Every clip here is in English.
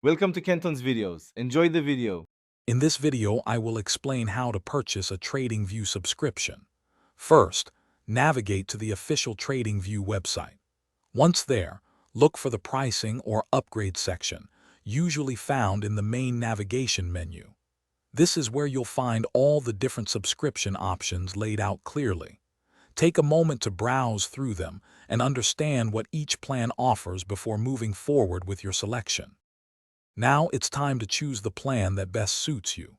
Welcome to Kenton's videos. Enjoy the video. In this video, I will explain how to purchase a TradingView subscription. First, navigate to the official TradingView website. Once there, look for the pricing or upgrade section, usually found in the main navigation menu. This is where you'll find all the different subscription options laid out clearly. Take a moment to browse through them and understand what each plan offers before moving forward with your selection. Now it's time to choose the plan that best suits you.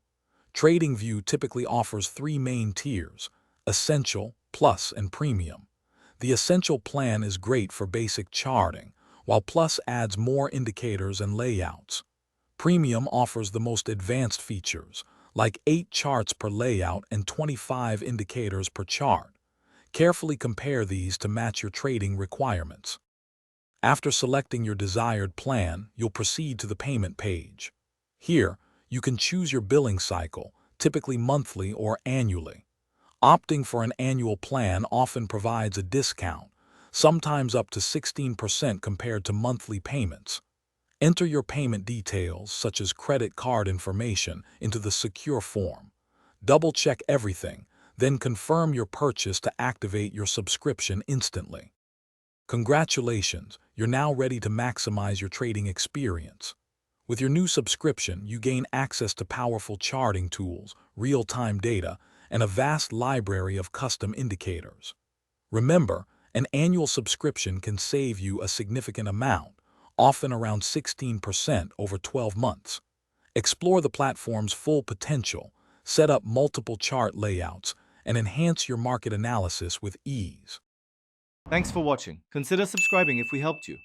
TradingView typically offers three main tiers: Essential, Plus, and Premium. The Essential plan is great for basic charting, while Plus adds more indicators and layouts. Premium offers the most advanced features, like 8 charts per layout and 25 indicators per chart. Carefully compare these to match your trading requirements. After selecting your desired plan, you'll proceed to the payment page. Here, you can choose your billing cycle, typically monthly or annually. Opting for an annual plan often provides a discount, sometimes up to 16% compared to monthly payments. Enter your payment details, such as credit card information, into the secure form. Double-check everything, then confirm your purchase to activate your subscription instantly. Congratulations, you're now ready to maximize your trading experience. With your new subscription, you gain access to powerful charting tools, real-time data, and a vast library of custom indicators. Remember, an annual subscription can save you a significant amount, often around 16% over 12 months. Explore the platform's full potential, set up multiple chart layouts, and enhance your market analysis with ease. Thanks for watching. Consider subscribing if we helped you.